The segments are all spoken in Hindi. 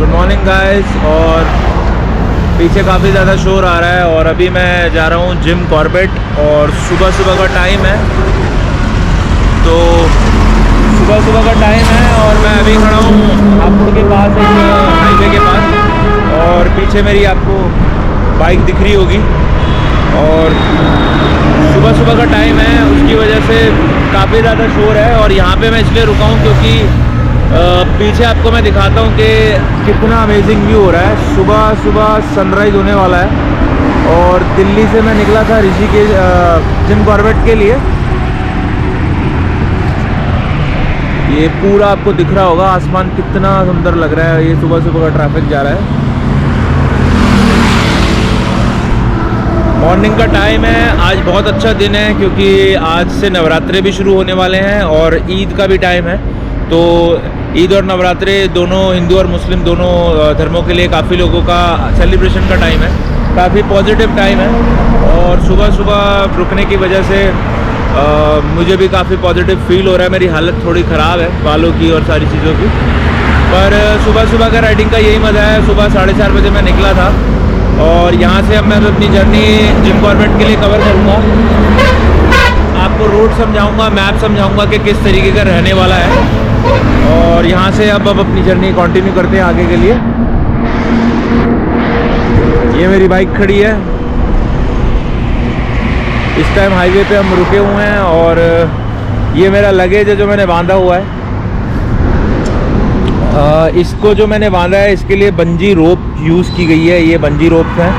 Good morning guys. और पीछे काफ़ी ज़्यादा शोर आ रहा है और अभी मैं जा रहा हूँ जिम कॉर्बेट और सुबह सुबह का टाइम है। तो सुबह का टाइम है और मैं अभी खड़ा हूँ हापुड़ के पास, एक हाईवे के पास, और पीछे मेरी आपको बाइक दिख रही होगी। और सुबह का टाइम है, उसकी वजह से काफ़ी ज़्यादा शोर है। और यहाँ पे मैं इसलिए रुका हूँ क्योंकि पीछे आपको मैं दिखाता हूँ कि कितना अमेजिंग व्यू हो रहा है। सुबह सनराइज़ होने वाला है और दिल्ली से मैं निकला था ऋषिकेश जिम कॉर्बेट के लिए। ये पूरा आपको दिख रहा होगा, आसमान कितना सुंदर लग रहा है। ये सुबह का ट्रैफिक जा रहा है, मॉर्निंग का टाइम है। आज बहुत अच्छा दिन है क्योंकि आज से नवरात्रे भी शुरू होने वाले हैं और ईद का भी टाइम है। तो ईद और नवरात्रे दोनों, हिंदू और मुस्लिम दोनों धर्मों के लिए काफ़ी लोगों का सेलिब्रेशन का टाइम है, काफ़ी पॉजिटिव टाइम है। और सुबह रुकने की वजह से मुझे भी काफ़ी पॉजिटिव फील हो रहा है। मेरी हालत थोड़ी ख़राब है बालों की और सारी चीज़ों की, पर सुबह का राइडिंग का यही मज़ा है। सुबह 4:30 बजे मैं निकला था और यहाँ से अब मैं अपनी जर्नी जिम कॉर्बेट के लिए कवर करूँगा। आपको रूट समझाऊँगा, मैप समझाऊँगा कि किस तरीके का रहने वाला है। और यहाँ से अब अपनी जर्नी कंटिन्यू करते हैं आगे के लिए। ये मेरी बाइक खड़ी है, इस टाइम हाईवे पे हम रुके हुए हैं। और ये मेरा लगेज है जो मैंने बांधा हुआ है। इसको जो मैंने बांधा है इसके लिए बंजी रोप यूज़ की गई है। ये बंजी रोप्स हैं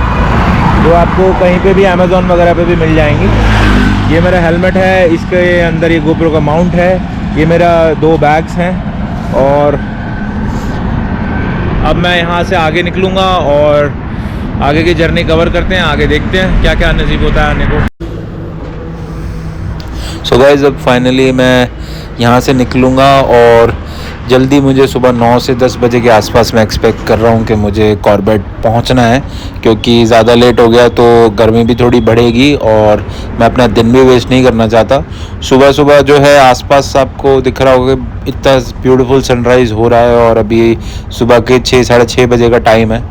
जो आपको कहीं पे भी अमेज़ॉन वगैरह पे भी मिल जाएंगी। ये मेरा हेलमेट है, इसके अंदर ये गोप्रो का माउंट है। ये मेरा 2 बैग्स हैं और अब मैं यहाँ से आगे निकलूँगा और आगे की जर्नी कवर करते हैं। आगे देखते हैं क्या क्या नसीब होता है आने को। सो गाइस, अब फाइनली मैं यहाँ से निकलूँगा और जल्दी मुझे सुबह 9 से 10 बजे के आसपास मैं एक्सपेक्ट कर रहा हूँ कि मुझे कॉर्बेट पहुँचना है, क्योंकि ज़्यादा लेट हो गया तो गर्मी भी थोड़ी बढ़ेगी और मैं अपना दिन भी वेस्ट नहीं करना चाहता। सुबह जो है आसपास आपको दिख रहा होगा इतना ब्यूटीफुल सनराइज़ हो रहा है और अभी सुबह के 6 साढ़े 6 बजे का टाइम है।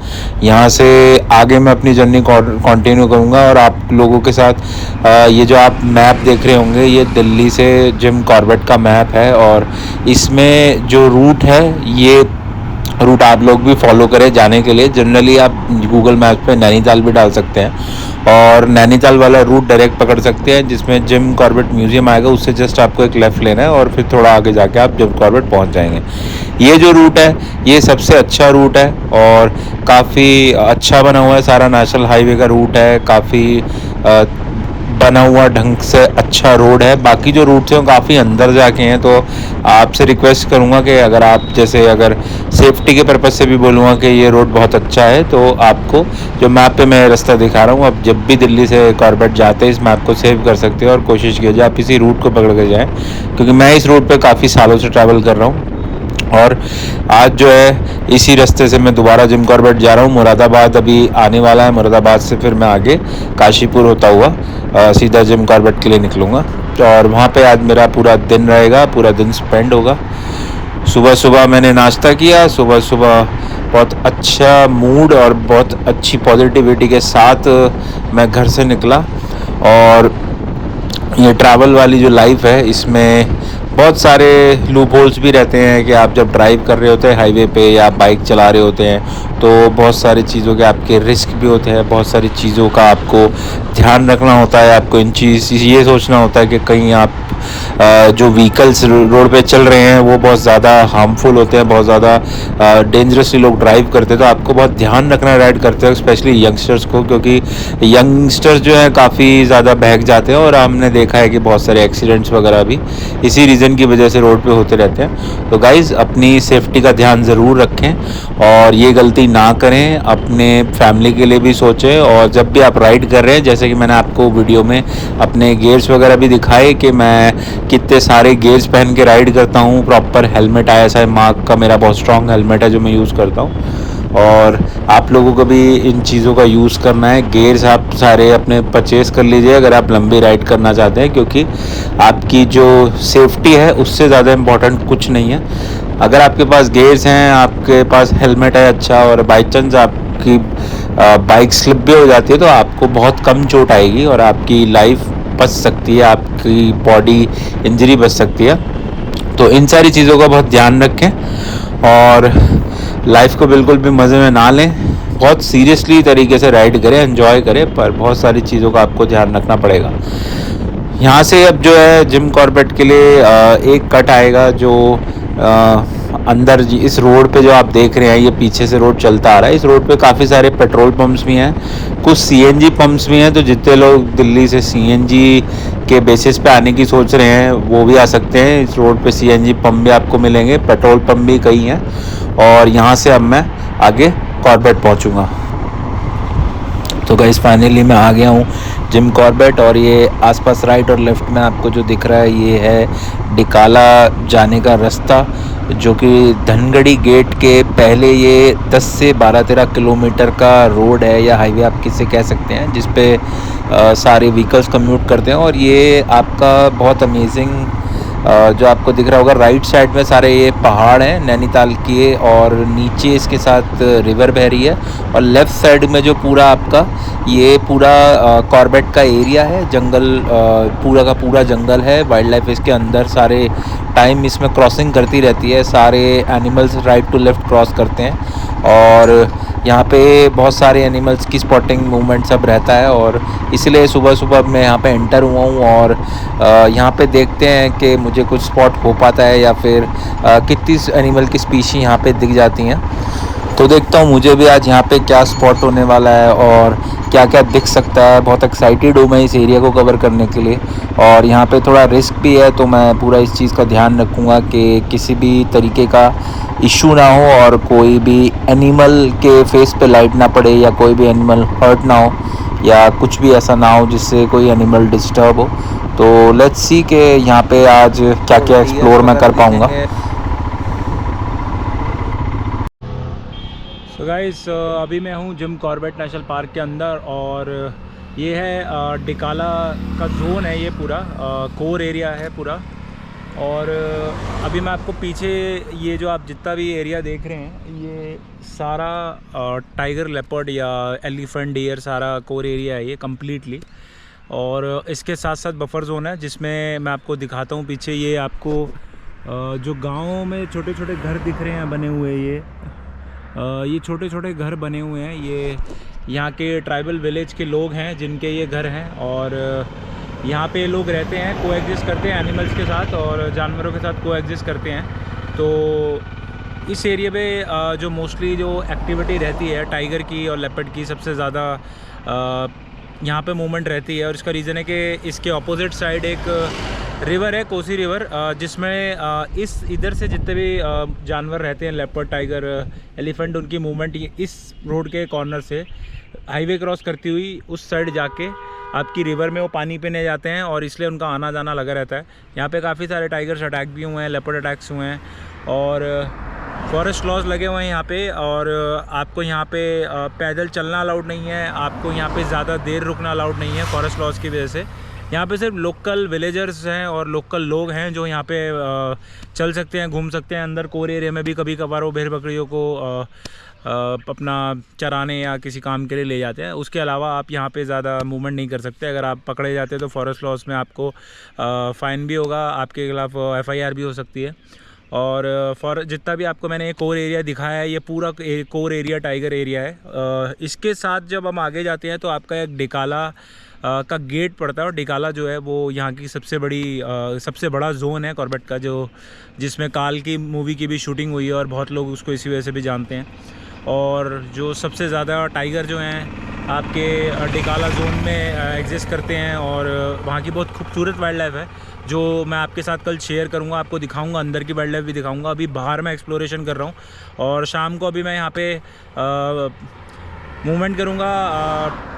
यहाँ से आगे मैं अपनी जर्नी कंटिन्यू करूँगा और आप लोगों के साथ ये जो आप मैप देख रहे होंगे ये दिल्ली से जिम कॉर्बेट का मैप है। और इसमें जो रूट है ये रूट आप लोग भी फॉलो करें जाने के लिए। जनरली आप गूगल मैप पे नैनीताल भी डाल सकते हैं और नैनीताल वाला रूट डायरेक्ट पकड़ सकते हैं, जिसमें जिम कॉर्बेट म्यूज़ियम आएगा। उससे जस्ट आपको एक लेफ़्ट लेना है और फिर थोड़ा आगे जाके आप जिम कॉर्बेट पहुंच जाएंगे। ये जो रूट है ये सबसे अच्छा रूट है और काफ़ी अच्छा बना हुआ है। सारा नेशनल हाईवे का रूट है, काफ़ी बना हुआ ढंग से अच्छा रोड है। बाकी जो रूट्स हैं वो काफ़ी अंदर जाके हैं, तो आपसे रिक्वेस्ट करूँगा कि अगर आप जैसे अगर सेफ्टी के पर्पज़ से भी बोलूँगा कि ये रोड बहुत अच्छा है, तो आपको जो मैप पे मैं रास्ता दिखा रहा हूँ, आप जब भी दिल्ली से कॉर्बेट जाते हैं इस मैप को सेव कर सकते हैं और कोशिश कीजिए आप इसी रूट को पकड़ के जाएँ, क्योंकि मैं इस रूट पर काफ़ी सालों से ट्रैवल कर रहा हूँ। और आज जो है इसी रास्ते से मैं दोबारा जिम कॉर्बेट जा रहा हूँ। मुरादाबाद अभी आने वाला है, मुरादाबाद से फिर मैं आगे काशीपुर होता हुआ सीधा जिम कॉर्बेट के लिए निकलूँगा और वहाँ पे आज मेरा पूरा दिन रहेगा, पूरा दिन स्पेंड होगा। सुबह मैंने नाश्ता किया, सुबह बहुत अच्छा मूड और बहुत अच्छी पॉजिटिविटी के साथ मैं घर से निकला। और ये ट्रैवल वाली जो लाइफ है इसमें बहुत सारे लूप होल्स भी रहते हैं कि आप जब ड्राइव कर रहे होते हैं हाईवे पे या बाइक चला रहे होते हैं तो बहुत सारी चीज़ों के आपके रिस्क भी होते हैं, बहुत सारी चीज़ों का आपको ध्यान रखना होता है। आपको इन चीज़ ये सोचना होता है कि कहीं आप जो व्हीकल्स रोड पे चल रहे हैं वो बहुत ज़्यादा हार्मफुल होते हैं, बहुत ज़्यादा डेंजरसली लोग ड्राइव करते हैं। तो आपको बहुत ध्यान रखना है राइड करते हैं, स्पेशली यंगस्टर्स को, क्योंकि यंगस्टर्स जो है काफ़ी ज़्यादा बहक जाते हैं और हमने देखा है कि बहुत सारे एक्सीडेंट्स वगैरह भी इसी रीज़न की वजह से रोड पे होते रहते हैं। तो गाइज़ अपनी सेफ्टी का ध्यान ज़रूर रखें और ये गलती ना करें, अपने फैमिली के लिए भी सोचें। और जब भी आप राइड कर रहे हैं, जैसे कि मैंने आपको वीडियो में अपने गियर्स वगैरह भी दिखाए कि मैं कितने सारे गियर्स पहन के राइड करता हूँ, प्रॉपर हेलमेट ISI मार्क का मेरा बहुत स्ट्रॉन्ग हेलमेट है जो मैं यूज़ करता हूँ। और आप लोगों को भी इन चीज़ों का यूज़ करना है। गियर्स आप सारे अपने परचेज़ कर लीजिए अगर आप लंबी राइड करना चाहते हैं, क्योंकि आपकी जो सेफ्टी है उससे ज़्यादा इम्पोर्टेंट कुछ नहीं है। अगर आपके पास गेयर्स हैं, आपके पास हेलमेट है अच्छा, और बाई चांस आपकी बाइक स्लिप भी हो जाती है तो आपको बहुत कम चोट आएगी और आपकी लाइफ बच सकती है, आपकी बॉडी इंजरी बच सकती है। तो इन सारी चीज़ों का बहुत ध्यान रखें और लाइफ को बिल्कुल भी मज़े में ना लें। बहुत सीरियसली तरीके से राइड करें, एंजॉय करें, पर बहुत सारी चीज़ों का आपको ध्यान रखना पड़ेगा। यहाँ से अब जो है जिम कॉर्बेट के लिए एक कट आएगा जो अंदर इस रोड पे जो आप देख रहे हैं, ये पीछे से रोड चलता आ रहा है। इस रोड पे काफ़ी सारे पेट्रोल पंप्स भी हैं, कुछ सीएनजी पंप्स भी हैं। तो जितने लोग दिल्ली से सीएनजी के बेसिस पे आने की सोच रहे हैं वो भी आ सकते हैं। इस रोड पे सीएनजी पंप भी आपको मिलेंगे, पेट्रोल पंप भी कई हैं। और यहाँ से अब मैं आगे कॉर्बेट पहुँचूँगा। तो गाइस फाइनली मैं आ गया हूँ जिम कॉर्बेट, और ये आसपास राइट और लेफ़्ट में आपको जो दिख रहा है ये है डिकाला जाने का रास्ता, जो कि धनगढ़ी गेट के पहले ये 10 से 12-13 किलोमीटर का रोड है या हाईवे आप किसे कह सकते हैं, जिस पे सारे व्हीकल्स कम्यूट करते हैं। और ये आपका बहुत अमेजिंग जो आपको दिख रहा होगा राइट साइड में सारे ये पहाड़ हैं नैनीताल के, और नीचे इसके साथ रिवर बह रही है। और लेफ़्ट साइड में जो पूरा आपका ये पूरा कॉर्बेट का एरिया है, जंगल पूरा का पूरा जंगल है। वाइल्ड लाइफ इसके अंदर सारे टाइम इसमें क्रॉसिंग करती रहती है, सारे animals right to left cross करते हैं। और यहाँ पे बहुत सारे एनिमल्स की स्पॉटिंग मूवमेंट सब रहता है, और इसलिए सुबह सुबह मैं यहाँ पे एंटर हुआ हूँ। और यहाँ पे देखते हैं कि मुझे कुछ स्पॉट हो पाता है या फिर कितनी एनिमल की स्पीशी यहाँ पे दिख जाती हैं। तो देखता हूँ मुझे भी आज यहाँ पे क्या स्पॉट होने वाला है और क्या क्या दिख सकता है। बहुत एक्साइटेड हूँ मैं इस एरिया को कवर करने के लिए, और यहाँ पे थोड़ा रिस्क भी है, तो मैं पूरा इस चीज़ का ध्यान रखूँगा कि किसी भी तरीके का इशू ना हो और कोई भी एनिमल के फेस पे लाइट ना पड़े या कोई भी एनिमल हर्ट ना हो या कुछ भी ऐसा ना हो जिससे कोई एनिमल डिस्टर्ब हो। तो लेट्स सी कि यहाँ पे आज क्या क्या एक्सप्लोर मैं कर पाऊँगा। तो गाइस अभी मैं हूँ जिम कॉर्बेट नेशनल पार्क के अंदर, और ये है डिकाला का जोन है, ये पूरा कोर एरिया है पूरा। और अभी मैं आपको पीछे ये जो आप जितना भी एरिया देख रहे हैं ये सारा टाइगर लेपर्ड या एलिफेंट डियर सारा कोर एरिया है ये कम्प्लीटली। और इसके साथ साथ बफर जोन है जिसमें मैं आपको दिखाता हूँ पीछे। ये आपको जो गाँव में छोटे छोटे घर दिख रहे हैं बने हुए, ये छोटे छोटे घर बने हुए हैं, ये यहाँ के ट्राइबल विलेज के लोग हैं जिनके ये घर हैं। और यहाँ पे लोग रहते हैं, कोएग्जिस्ट करते हैं एनिमल्स के साथ और जानवरों के साथ कोएग्जिस्ट करते हैं। तो इस एरिया पे जो मोस्टली जो एक्टिविटी रहती है टाइगर की और लेपर्ड की सबसे ज़्यादा यहाँ पे मूवमेंट रहती है। और इसका रीज़न है कि इसके ऑपोजिट साइड एक रिवर है, कोसी रिवर, जिसमें इस इधर से जितने भी जानवर रहते हैं लेपर्ड, टाइगर, एलिफेंट, उनकी मूवमेंट इस रोड के कॉर्नर से हाईवे क्रॉस करती हुई उस साइड जाके आपकी रिवर में वो पानी पीने जाते हैं, और इसलिए उनका आना जाना लगा रहता है। यहाँ पे काफ़ी सारे टाइगर्स अटैक भी हुए हैं, लेपर्ड अटैक्स हुए हैं, और फॉरेस्ट लॉज लगे हुए हैं यहाँ पे। और आपको यहाँ पे पैदल चलना अलाउड नहीं है, आपको यहाँ पे ज़्यादा देर रुकना अलाउड नहीं है फॉरेस्ट लॉज की वजह से। यहाँ पे सिर्फ लोकल विलेजर्स हैं और लोकल लोग हैं जो यहाँ पे चल सकते हैं, घूम सकते हैं। अंदर कोर एरिया में भी कभी कभार वो भेड़ बकरियों को अपना चराने या किसी काम के लिए ले जाते हैं। उसके अलावा आप यहाँ पे ज़्यादा मूवमेंट नहीं कर सकते। अगर आप पकड़े जाते हैं तो फॉरेस्ट लॉज में आपको फ़ाइन भी होगा, आपके खिलाफ FIR भी हो सकती है। और जितना भी आपको मैंने कोर एरिया दिखाया है ये पूरा कोर एरिया टाइगर एरिया है। इसके साथ जब हम आगे जाते हैं तो आपका एक डिकाला का गेट पड़ता है, और डिकाला जो है वो यहाँ की सबसे बड़ा जोन है कॉर्बेट का, जो जिसमें काल की मूवी की भी शूटिंग हुई है और बहुत लोग उसको इसी वजह से भी जानते हैं। और जो सबसे ज़्यादा टाइगर जो हैं आपके डिकाला जोन में एग्जिस्ट करते हैं, और वहाँ की बहुत खूबसूरत वाइल्ड लाइफ है जो मैं आपके साथ कल शेयर करूँगा, आपको दिखाऊँगा, अंदर की वाइल्ड लाइफ भी दिखाऊँगा। अभी बाहर मैं एक्सप्लोरेशन कर रहा हूँ, और शाम को अभी मैं यहाँ पे मूवमेंट करूँगा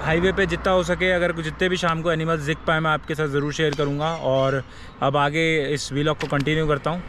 हाईवे पे जितना हो सके। अगर जितने भी शाम को एनिमल्स दिख पाए मैं आपके साथ ज़रूर शेयर करूँगा। और अब आगे इस व्लॉग को कंटिन्यू करता हूँ।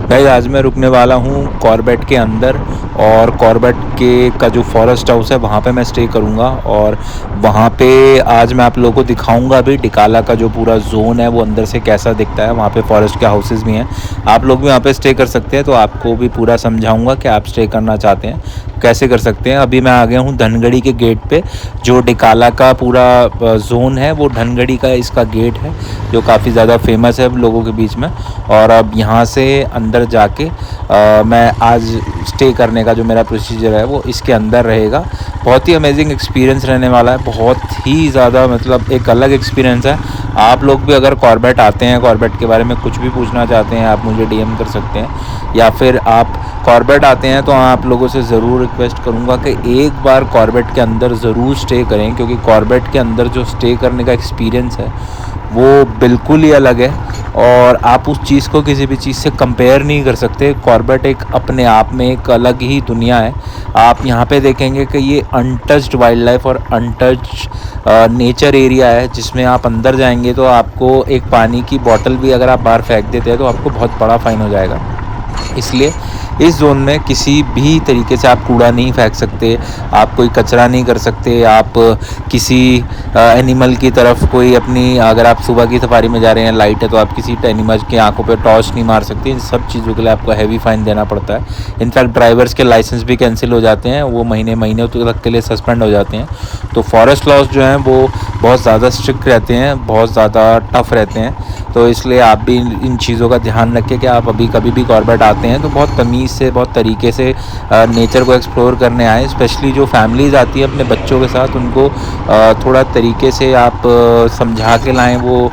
भाई आज मैं रुकने वाला हूँ कॉर्बेट के अंदर, और कॉर्बेट के का जो फॉरेस्ट हाउस है वहाँ पे मैं स्टे करूँगा। और वहाँ पे आज मैं आप लोगों को दिखाऊंगा भी डिकाला का जो पूरा जोन है वो अंदर से कैसा दिखता है। वहाँ पे फॉरेस्ट के हाउसेस भी हैं, आप लोग भी वहाँ पे स्टे कर सकते हैं। तो आपको भी पूरा समझाऊंगा कि आप स्टे करना चाहते हैं कैसे कर सकते हैं। अभी मैं आ गया हूँ धनगढ़ी के गेट पे। जो डिकाला का पूरा जोन है वो धनगढ़ी का इसका गेट है, जो काफ़ी ज़्यादा फेमस है लोगों के बीच में। और अब यहाँ से अंदर जाके मैं आज स्टे करने का जो मेरा प्रोसीजर है वो इसके अंदर रहेगा। बहुत ही अमेजिंग एक्सपीरियंस रहने वाला है, बहुत ही ज़्यादा मतलब एक अलग एक्सपीरियंस है। आप लोग भी अगर कॉर्बेट आते हैं, कॉर्बेट के बारे में कुछ भी पूछना चाहते हैं, आप मुझे डीएम कर सकते हैं। या फिर आप कॉर्बेट आते हैं तो आप लोगों से ज़रूर रिक्वेस्ट करूँगा कि एक बार कॉर्बेट के अंदर ज़रूर स्टे करें, क्योंकि कॉर्बेट के अंदर जो स्टे करने का एक्सपीरियंस है वो बिल्कुल ही अलग है। और आप उस चीज़ को किसी भी चीज़ से कंपेयर नहीं कर सकते। कॉर्बेट एक अपने आप में एक अलग ही दुनिया है। आप यहाँ पे देखेंगे कि ये अनटच्ड वाइल्ड लाइफ और अनटच्ड नेचर एरिया है, जिसमें आप अंदर जाएंगे तो आपको एक पानी की बोतल भी अगर आप बाहर फेंक देते हैं तो आपको बहुत बड़ा फ़ाइन हो जाएगा। इसलिए इस जोन में किसी भी तरीके से आप कूड़ा नहीं फेंक सकते, आप कोई कचरा नहीं कर सकते, आप किसी एनिमल की तरफ कोई अपनी, अगर आप सुबह की सफारी में जा रहे हैं, लाइट है तो आप किसी एनिमल की आंखों पे टॉर्च नहीं मार सकते। इन सब चीज़ों के लिए आपको हैवी फ़ाइन देना पड़ता है। इनफैक्ट ड्राइवर्स के लाइसेंस भी कैंसिल हो जाते हैं, वो महीनों तक के लिए सस्पेंड हो जाते हैं। तो फॉरेस्ट लॉज जो हैं वो बहुत ज़्यादा स्ट्रिक्ट रहते हैं, बहुत ज़्यादा टफ रहते हैं। तो इसलिए आप भी इन चीज़ों का ध्यान रखें कि आप कभी भी कॉर्बेट आते हैं तो बहुत तमीज़ से, बहुत तरीके से नेचर को एक्सप्लोर करने आए। स्पेशली जो फैमिलीज़ आती हैं अपने बच्चों के साथ, उनको थोड़ा तरीके से आप समझा के लाएं। वो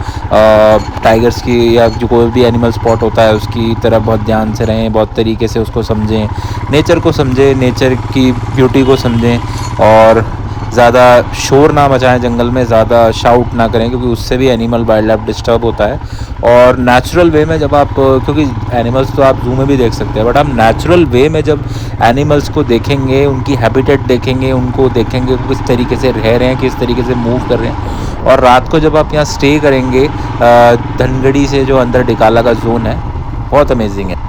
टाइगर्स की या जो कोई भी एनिमल स्पॉट होता है उसकी तरफ बहुत ध्यान से रहें, बहुत तरीके से उसको समझें, नेचर को समझें, नेचर की ब्यूटी को समझें। और ज़्यादा शोर ना मचाएं, जंगल में ज़्यादा शाउट ना करें, क्योंकि उससे भी एनिमल वाइल्ड लाइफ डिस्टर्ब होता है। और नेचुरल वे में जब आप, क्योंकि एनिमल्स तो आप जू में भी देख सकते हैं, बट आप नेचुरल वे में जब एनिमल्स को देखेंगे, उनकी हैबिटेट देखेंगे, उनको देखेंगे किस तरीके से रह रहे हैं, किस तरीके से मूव कर रहे हैं। और रात को जब आप यहाँ स्टे करेंगे धनगढ़ी से जो अंदर डिकाला का जोन है, बहुत अमेजिंग है।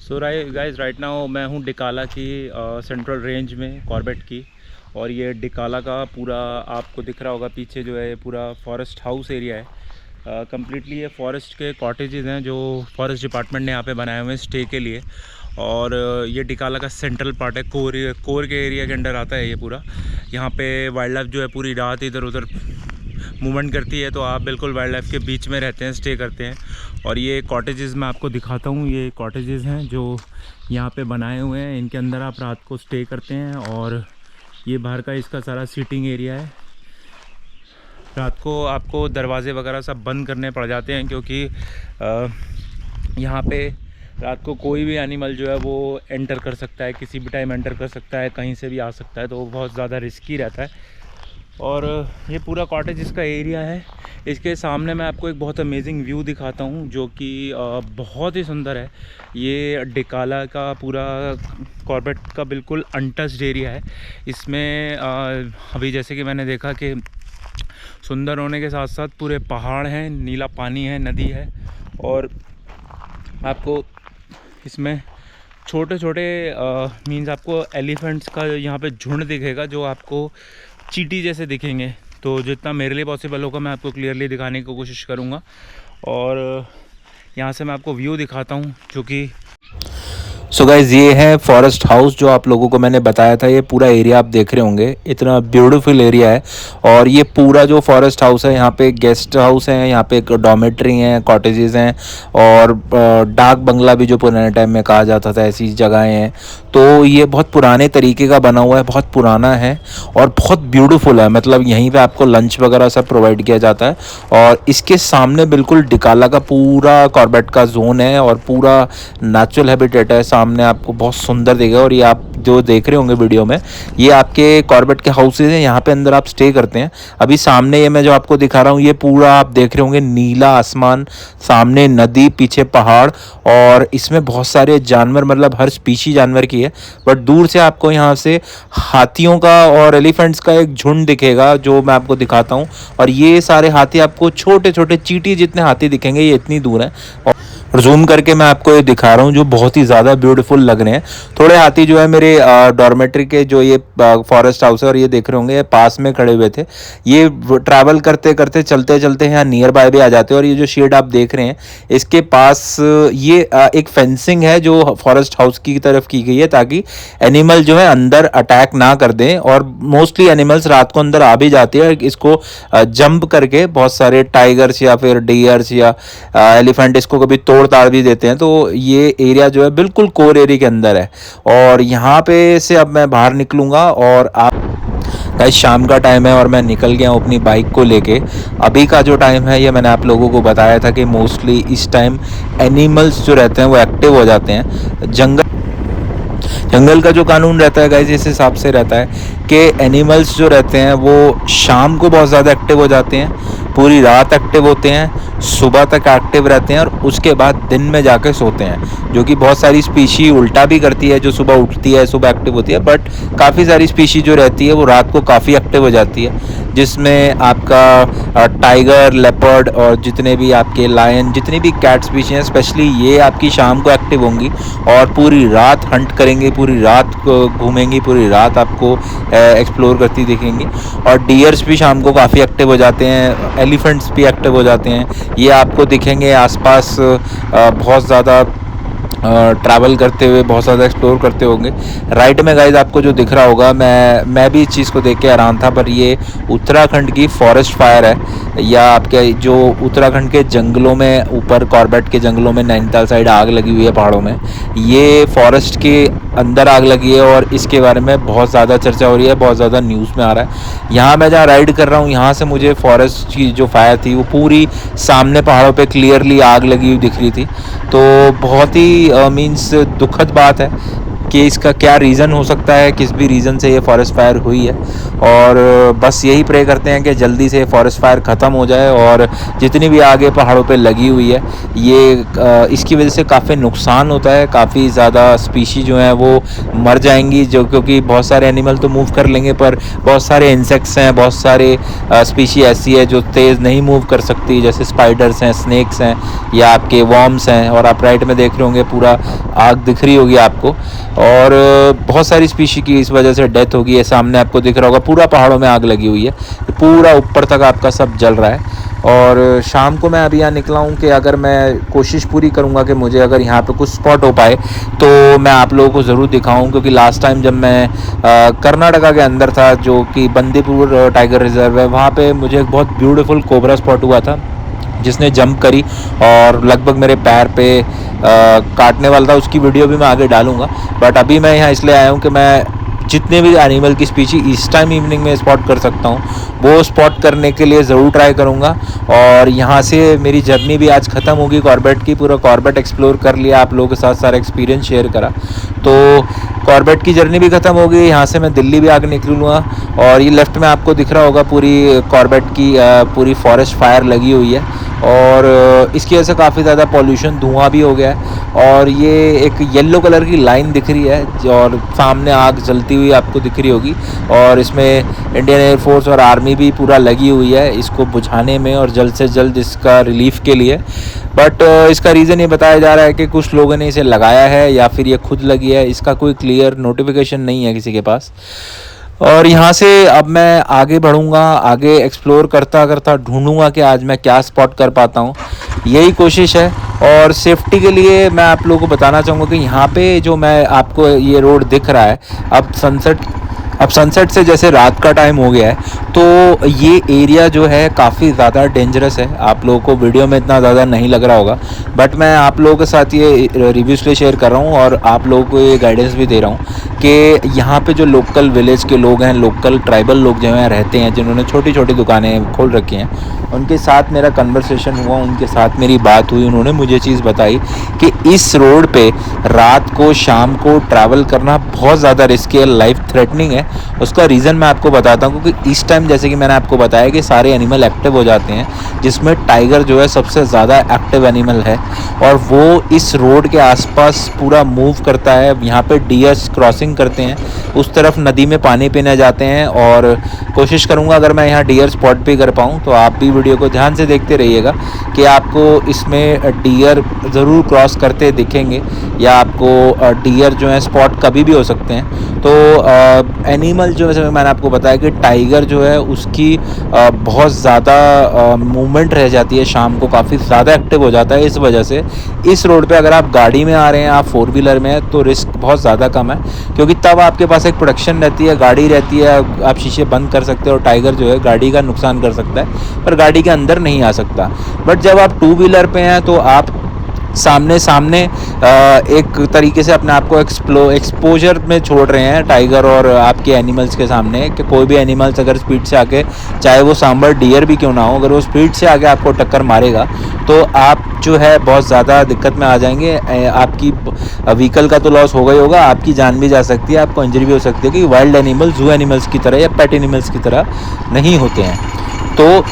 सो गाइस, राइट नाउ मैं हूँ डिकाला की सेंट्रल रेंज में, कॉर्बेट की। और ये डिकाला का पूरा आपको दिख रहा होगा पीछे जो है पूरा फॉरेस्ट हाउस एरिया है। कम्प्लीटली ये फॉरेस्ट के कॉटेजेज़ हैं जो फॉरेस्ट डिपार्टमेंट ने यहाँ पे बनाए हुए हैं स्टे के लिए। और ये डिकाला का सेंट्रल पार्ट है, कोर के एरिया के अंडर आता है ये पूरा। यहाँ पे वाइल्ड लाइफ जो है पूरी रात इधर उधर मूवमेंट करती है, तो आप बिल्कुल वाइल्ड लाइफ के बीच में रहते हैं, स्टे करते हैं। और ये कॉटेजेज़ मैं आपको दिखाता हूँ, ये कॉटेजेज़ हैं जो यहाँ पे बनाए हुए हैं, इनके अंदर आप रात को स्टे करते हैं। और ये बाहर का इसका सारा सीटिंग एरिया है। रात को आपको दरवाजे वगैरह सब बंद करने पड़ जाते हैं, क्योंकि यहाँ पे रात को कोई भी एनिमल जो है वो एंटर कर सकता है, किसी भी टाइम एंटर कर सकता है, कहीं से भी आ सकता है, तो वो बहुत ज़्यादा रिस्की रहता है। और ये पूरा कॉटेज इसका एरिया है। इसके सामने मैं आपको एक बहुत अमेजिंग व्यू दिखाता हूँ, जो कि बहुत ही सुंदर है। ये डिकाला का पूरा कॉर्बेट का बिल्कुल अनटच्ड एरिया है। इसमें अभी जैसे कि मैंने देखा कि सुंदर होने के साथ साथ पूरे पहाड़ हैं, नीला पानी है, नदी है। और आपको इसमें छोटे छोटे मीन्स आपको एलिफेंट्स का यहाँ पे झुंड दिखेगा, जो आपको चींटी जैसे दिखेंगे। तो जितना मेरे लिए पॉसिबल होगा मैं आपको क्लियरली दिखाने की कोशिश करूँगा। और यहाँ से मैं आपको व्यू दिखाता हूँ, जो कि सो गाइज ये है फॉरेस्ट हाउस जो आप लोगों को मैंने बताया था। ये पूरा एरिया आप देख रहे होंगे, इतना ब्यूटीफुल एरिया है। और ये पूरा जो फॉरेस्ट हाउस है, यहाँ पे गेस्ट हाउस है, यहाँ पे एक डॉर्मेट्री हैं, कॉटेजेस हैं, और डाक बंगला भी जो पुराने टाइम में कहा जाता था, ऐसी जगहें हैं। तो ये बहुत पुराने तरीके का बना हुआ है, बहुत पुराना है और बहुत ब्यूटीफुल है। मतलब यहीं पे आपको लंच वगैरह सब प्रोवाइड किया जाता है। और इसके सामने बिल्कुल डिकाला का पूरा कॉर्बेट का जोन है और पूरा नेचुरल हैबिटेट है। सामने आपको बहुत सुंदर दिखेगा। और ये आप जो देख रहे होंगे वीडियो में, ये आपके कॉर्बेट के हाउसेज हैं, यहाँ पे अंदर आप स्टे करते हैं। अभी सामने ये मैं जो आपको दिखा रहा हूँ, ये पूरा आप देख रहे होंगे नीला आसमान, सामने नदी, पीछे पहाड़, और इसमें बहुत सारे जानवर, मतलब हर स्पीशी जानवर की है। बट दूर से आपको यहाँ से हाथियों का और एलिफेंट्स का एक झुंड दिखेगा, जो मैं आपको दिखाता हूँ। और ये सारे हाथी आपको छोटे छोटे चींटी जितने हाथी दिखेंगे, ये इतनी दूर हैं। और जूम करके मैं आपको ये दिखा रहा हूँ, जो बहुत ही ज़्यादा ब्यूटीफुल लग रहे हैं। थोड़े हाथी जो है मेरे डॉर्मेट्री के जो ये फॉरेस्ट हाउस है, और ये देख रहे होंगे पास में खड़े हुए थे, ये ट्रैवल करते करते चलते चलते यहाँ नियर बाय भी आ जाते हैं। और ये जो शेड आप देख रहे हैं इसके पास ये एक फेंसिंग है जो फॉरेस्ट हाउस की तरफ की गई है, ताकि एनिमल जो है अंदर अटैक ना कर दें। और मोस्टली एनिमल्स रात को अंदर आ भी जाते हैं, इसको जंप करके बहुत सारे टाइगर्स या फिर डियर्स या एलिफेंट इसको कभी तोड़ ताड़ भी देते हैं। तो ये एरिया जो है बिल्कुल कोर एरिया के अंदर है। और यहाँ पे से अब मैं बाहर निकलूँगा, और आप गाइस शाम का टाइम है और मैं निकल गया हूँ अपनी बाइक को लेके। अभी का जो टाइम है ये मैंने आप लोगों को बताया था कि मोस्टली इस टाइम एनिमल्स जो रहते हैं वो एक्टिव हो जाते हैं। जंगल का जो कानून रहता है गाइस इस हिसाब से रहता है कि एनिमल्स जो रहते हैं वो शाम को बहुत ज़्यादा एक्टिव हो जाते हैं, पूरी रात एक्टिव होते हैं, सुबह तक एक्टिव रहते हैं, और उसके बाद दिन में जाकर सोते हैं। जो कि बहुत सारी स्पीशी उल्टा भी करती है, जो सुबह उठती है सुबह एक्टिव होती है, बट काफ़ी सारी स्पीशी जो रहती है वो रात को काफ़ी एक्टिव हो जाती है, जिसमें आपका टाइगर, लेपर्ड और जितने भी आपके लायन, जितनी भी कैट स्पीशी हैं स्पेशली, ये आपकी शाम को एक्टिव होंगी और पूरी रात हंट करेंगे, पूरी रात घूमेंगी, पूरी रात आपको एक्सप्लोर करती दिखेंगी। और डियर्स भी शाम को काफ़ी एक्टिव हो जाते हैं, एलिफेंट्स भी एक्टिव हो जाते हैं, ये आपको दिखेंगे आसपास बहुत ज़्यादा ट्रैवल करते हुए, बहुत ज़्यादा एक्सप्लोर करते होंगे। राइट में गाइस आपको जो दिख रहा होगा, मैं भी इस चीज़ को देख के हैरान था, पर ये उत्तराखंड की फॉरेस्ट फायर है, या आपके जो उत्तराखंड के जंगलों में, ऊपर कॉर्बेट के जंगलों में नैनीताल साइड आग लगी हुई है पहाड़ों में, ये फॉरेस्ट के अंदर आग लगी है और इसके बारे में बहुत ज़्यादा चर्चा हो रही है, बहुत ज़्यादा न्यूज़ में आ रहा है। यहाँ मैं जहाँ राइड कर रहा हूँ यहाँ से मुझे फॉरेस्ट की जो फायर थी वो पूरी सामने पहाड़ों पे क्लियरली आग लगी हुई दिख रही थी। तो बहुत ही मीन्स दुखद बात है कि इसका क्या रीज़न हो सकता है, किस भी रीज़न से ये फॉरेस्ट फायर हुई है। और बस यही प्रे करते हैं कि जल्दी से फॉरेस्ट फायर ख़त्म हो जाए, और जितनी भी आगे पहाड़ों पे लगी हुई है ये इसकी वजह से काफ़ी नुकसान होता है, काफ़ी ज़्यादा स्पीशी जो हैं वो मर जाएंगी, जो क्योंकि बहुत सारे एनिमल तो मूव कर लेंगे, पर बहुत सारे इंसेक्ट्स हैं, बहुत सारे स्पीशी ऐसी है जो तेज़ नहीं मूव कर सकती, जैसे स्पाइडर्स हैं, स्नेक्स हैं, या आपके वॉर्म्स हैं। और आप राइट में देख रहे होंगे पूरा आग दिख रही होगी आपको, और बहुत सारी स्पीशी की इस वजह से डेथ होगी। ये सामने आपको दिख रहा होगा पूरा पहाड़ों में आग लगी हुई है, पूरा ऊपर तक आपका सब जल रहा है। और शाम को मैं अभी यहाँ निकला हूँ कि अगर मैं कोशिश पूरी करूँगा कि मुझे अगर यहाँ पे कुछ स्पॉट हो पाए तो मैं आप लोगों को ज़रूर दिखाऊँ, क्योंकि लास्ट टाइम जब मैं कर्नाटका के अंदर था, जो कि बंदीपुर टाइगर रिजर्व है, वहाँ पे मुझे एक बहुत ब्यूटीफुल कोबरा स्पॉट हुआ था जिसने जंप करी और लगभग मेरे पैर पे काटने वाला था। उसकी वीडियो भी मैं आगे डालूंगा, बट अभी मैं यहाँ इसलिए आया हूँ कि मैं जितने भी एनिमल की स्पीशी इस टाइम इवनिंग में स्पॉट कर सकता हूँ वो स्पॉट करने के लिए ज़रूर ट्राई करूँगा। और यहाँ से मेरी जर्नी भी आज ख़त्म होगी कॉर्बेट की, पूरा कॉर्बेट एक्सप्लोर कर लिया, आप लोगों के साथ सारा एक्सपीरियंस शेयर करा, तो कॉर्बेट की जर्नी भी ख़त्म हो गई। यहाँ से मैं दिल्ली भी आगे निकलूँगा, और ये लेफ़्ट में आपको दिख रहा होगा पूरी कॉर्बेट की पूरी फॉरेस्ट फायर लगी हुई है, और इसकी वजह से काफ़ी ज़्यादा पॉल्यूशन, धुआं भी हो गया है। और ये एक येलो कलर की लाइन दिख रही है, और सामने आग जलती हुई आपको दिख रही होगी, और इसमें इंडियन एयरफोर्स और आर्मी भी पूरा लगी हुई है इसको बुझाने में और जल्द से जल्द इसका रिलीफ के लिए। बट इसका रीज़न ये बताया जा रहा है कि कुछ लोगों ने इसे लगाया है या फिर ये खुद लगी है, इसका कोई क्लियर नोटिफिकेशन नहीं है किसी के पास। और यहाँ से अब मैं आगे बढ़ूँगा, आगे एक्सप्लोर करता करता ढूंढूंगा कि आज मैं क्या स्पॉट कर पाता हूँ, यही कोशिश है। और सेफ्टी के लिए मैं आप लोगों को बताना चाहूँगा कि यहाँ पे जो मैं आपको ये रोड दिख रहा है, अब सनसेट से जैसे रात का टाइम हो गया है, तो ये एरिया जो है काफ़ी ज़्यादा डेंजरस है। आप लोगों को वीडियो में इतना ज़्यादा नहीं लग रहा होगा, बट मैं आप लोगों के साथ ये रिव्यूज़ इसलिए शेयर कर रहा हूँ और आप लोगों को ये गाइडेंस भी दे रहा हूँ कि यहाँ पे जो लोकल विलेज के लोग हैं, लोकल ट्राइबल लोग जो हैं रहते हैं, जिन्होंने छोटी छोटी दुकानें खोल रखी हैं, उनके साथ मेरा कन्वर्सेशन हुआ, उनके साथ मेरी बात हुई, उन्होंने मुझे चीज़ बताई कि इस रोड पे रात को, शाम को ट्रैवल करना बहुत ज़्यादा रिस्की है, लाइफ थ्रेटनिंग है। है, उसका रीज़न मैं आपको बताता हूँ। क्योंकि इस टाइम जैसे कि मैंने आपको बताया कि सारे एनिमल एक्टिव हो जाते हैं, जिसमें टाइगर जो है सबसे ज़्यादा एक्टिव एनिमल है, और वो इस रोड के आसपास पूरा मूव करता है। यहाँ पे डियर्स क्रॉसिंग करते हैं, उस तरफ नदी में पानी पीने जाते हैं, और कोशिश करूँगा अगर मैं यहाँ डियर स्पॉट भी कर पाऊँ तो आप भी वीडियो को ध्यान से देखते रहिएगा कि आपको इसमें डियर ज़रूर क्रॉस करते दिखेंगे, या आपको डियर जो है स्पॉट कभी भी हो सकते हैं। तो एनिमल जो है मैंने आपको बताया कि टाइगर जो है उसकी बहुत ज़्यादा मूवमेंट रह जाती है, शाम को काफ़ी ज़्यादा एक्टिव हो जाता है। इस वजह से इस रोड पे अगर आप गाड़ी में आ रहे हैं, आप 4 व्हीलर में हैं, तो रिस्क बहुत ज़्यादा कम है, क्योंकि तब आपके पास एक प्रोटेक्शन रहती है, गाड़ी रहती है, आप शीशे बंद कर सकते हो, और टाइगर जो है गाड़ी का नुकसान कर सकता है पर गाड़ी के अंदर नहीं आ सकता। बट जब आप 2 व्हीलर पे हैं तो आप सामने सामने एक तरीके से अपने आप को एक्सपोजर में छोड़ रहे हैं टाइगर और आपके एनिमल्स के सामने, कि कोई भी एनिमल्स अगर स्पीड से आके, चाहे वो सांबर डियर भी क्यों ना हो, अगर वो स्पीड से आके आपको टक्कर मारेगा तो आप जो है बहुत ज़्यादा दिक्कत में आ जाएंगे। आपकी व्हीकल का तो लॉस होगा ही होगा, आपकी जान भी जा सकती है, आपको इंजरी भी हो सकती है, क्योंकि वाइल्ड एनिमल जू एनिमल्स की तरह या पेट एनिमल्स की तरह नहीं होते हैं। तो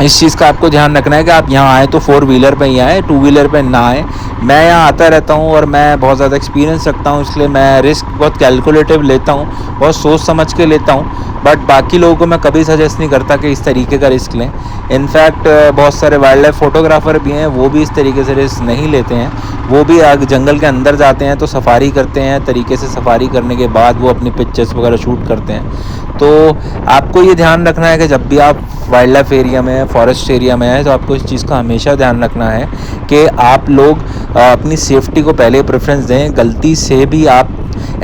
इस चीज़ का आपको ध्यान रखना है कि आप यहाँ आए तो 4 व्हीलर पे ही आए, 2 व्हीलर पे ना आए। मैं यहाँ आता रहता हूँ और मैं बहुत ज़्यादा एक्सपीरियंस रखता हूँ, इसलिए मैं रिस्क बहुत कैलकुलेटिव लेता हूँ, बहुत सोच समझ के लेता हूँ। बट बाकी लोगों को मैं कभी सजेस्ट नहीं करता कि इस तरीके का रिस्क लें। इनफैक्ट बहुत सारे वाइल्ड लाइफ फोटोग्राफर भी हैं, वो भी इस तरीके से रिस्क नहीं लेते हैं। वो भी जंगल के अंदर जाते हैं तो सफारी करते हैं, तरीके से सफारी करने के बाद वो अपनी पिक्चर्स वगैरह शूट करते हैं। तो आपको ये ध्यान रखना है कि जब भी आप वाइल्ड लाइफ एरिया में, फॉरेस्ट एरिया में है, तो आपको इस चीज़ का हमेशा ध्यान रखना है कि आप लोग अपनी सेफ्टी को पहले प्रेफरेंस दें। गलती से भी आप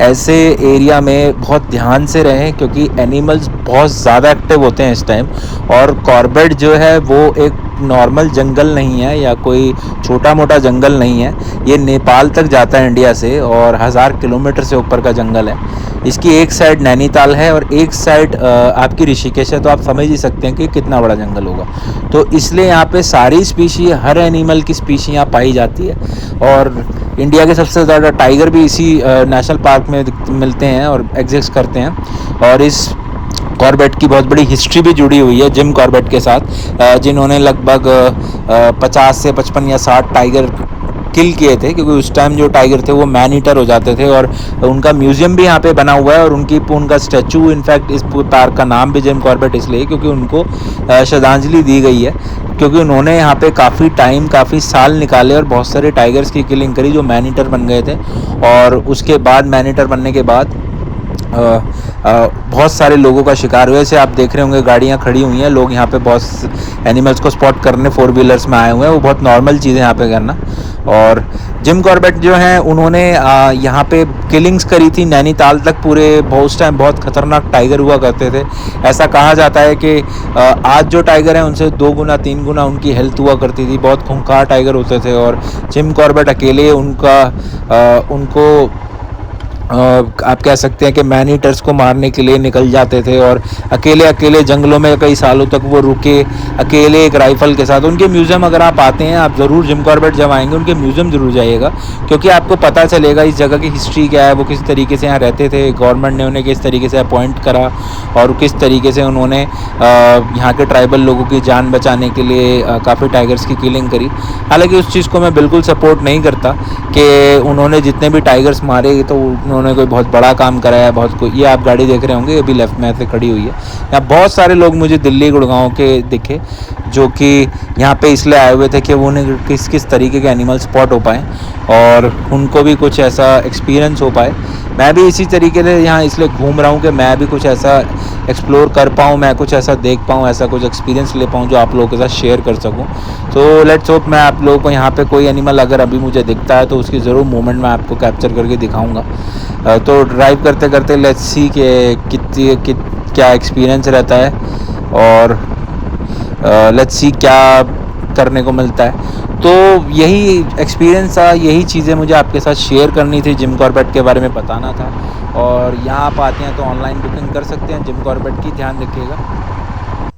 ऐसे एरिया में बहुत ध्यान से रहें, क्योंकि एनिमल्स बहुत ज़्यादा एक्टिव होते हैं इस टाइम। और कॉर्बेट जो है वो एक नॉर्मल जंगल नहीं है या कोई छोटा मोटा जंगल नहीं है, ये नेपाल तक जाता है इंडिया से, और 1000 किलोमीटर से ऊपर का जंगल है। इसकी एक साइड नैनीताल है और एक साइड आपकी ऋषिकेश है, तो आप समझ ही सकते हैं कि कितना बड़ा जंगल होगा। तो इसलिए यहाँ पे सारी स्पीशी, हर एनिमल की स्पीशी यहाँ पाई जाती है, और इंडिया के सबसे ज़्यादा टाइगर भी इसी नेशनल पार्क में मिलते हैं और एग्जिस्ट करते हैं। और इस कॉर्बेट की बहुत बड़ी हिस्ट्री भी जुड़ी हुई है जिम कॉर्बेट के साथ, जिन्होंने लगभग 50 से 55 या 60 टाइगर किल किए थे, क्योंकि उस टाइम जो टाइगर थे वो मैन ईटर हो जाते थे। और उनका म्यूज़ियम भी यहाँ पे बना हुआ है, और उनका स्टैचू, इनफैक्ट इस पार्क का नाम भी जिम कॉर्बेट इसलिए क्योंकि उनको श्रद्धांजलि दी गई है, क्योंकि उन्होंने यहाँ पे काफ़ी टाइम, काफ़ी साल निकाले और बहुत सारे टाइगर्स की किलिंग करी जो मैन ईटर बन गए थे। और उसके बाद मैन ईटर बनने के बाद बहुत सारे लोगों का शिकार हुआ। जैसे आप देख रहे होंगे गाड़ियाँ खड़ी हुई हैं, लोग यहाँ पे बहुत एनिमल्स को स्पॉट करने 4 व्हीलर्स में आए हुए हैं, वो बहुत नॉर्मल चीज़ है यहाँ पे करना। और जिम कॉर्बेट जो हैं उन्होंने यहाँ पे किलिंग्स करी थी नैनीताल तक पूरे। उस टाइम बहुत ख़तरनाक टाइगर हुआ करते थे। ऐसा कहा जाता है कि आज जो टाइगर हैं उनसे 2 गुना 3 गुना उनकी हेल्थ हुआ करती थी, बहुत खूंखार टाइगर होते थे। और जिम कॉर्बेट अकेले उनको आप कह सकते हैं कि मैन ईटर्स को मारने के लिए निकल जाते थे, और अकेले जंगलों में कई सालों तक वो रुके, अकेले एक राइफ़ल के साथ। उनके म्यूज़ियम अगर आप आते हैं, आप ज़रूर जिम कॉर्बेट जब आएंगे उनके म्यूज़ियम ज़रूर जाइएगा, क्योंकि आपको पता चलेगा इस जगह की हिस्ट्री क्या है, वो किस तरीके से यहाँ रहते थे, गवर्नमेंट ने उन्हें किस तरीके से अपॉइंट करा, और किस तरीके से उन्होंने यहाँ के ट्राइबल लोगों की जान बचाने के लिए काफ़ी टाइगर्स की किलिंग करी। हालाँकि उस चीज़ को मैं बिल्कुल सपोर्ट नहीं करता कि उन्होंने जितने भी टाइगर्स मारे तो उन्होंने कोई बहुत बड़ा काम कराया है। बहुत कोई, ये आप गाड़ी देख रहे होंगे, ये भी लेफ्ट में ऐसे खड़ी हुई है। यहाँ बहुत सारे लोग मुझे दिल्ली गुड़गांव के दिखे जो कि यहाँ पे इसलिए आए हुए थे कि वो उन्हें किस तरीके के एनिमल स्पॉट हो पाएँ और उनको भी कुछ ऐसा एक्सपीरियंस हो पाए। मैं भी इसी तरीके से यहाँ इसलिए घूम रहा हूँ कि मैं भी कुछ ऐसा एक्सप्लोर कर पाऊँ, मैं कुछ ऐसा देख पाऊँ, ऐसा कुछ एक्सपीरियंस ले पाऊँ जो आप लोगों के साथ शेयर कर सकूँ। तो लेट्स होप मैं आप लोगों को यहाँ पे कोई एनिमल अगर अभी मुझे दिखता है तो उसकी ज़रूर मूवमेंट मैं आपको कैप्चर करके दिखाऊँगा। तो ड्राइव करते करते लेट्स सी कि क्या एक्सपीरियंस रहता है, और लेट्स सी क्या करने को मिलता है। तो यही एक्सपीरियंस था, यही चीज़ें मुझे आपके साथ शेयर करनी थी, जिम कॉर्बेट के बारे में बताना था। और यहाँ आप आते हैं तो ऑनलाइन बुकिंग कर सकते हैं जिम कॉर्बेट की, ध्यान रखिएगा।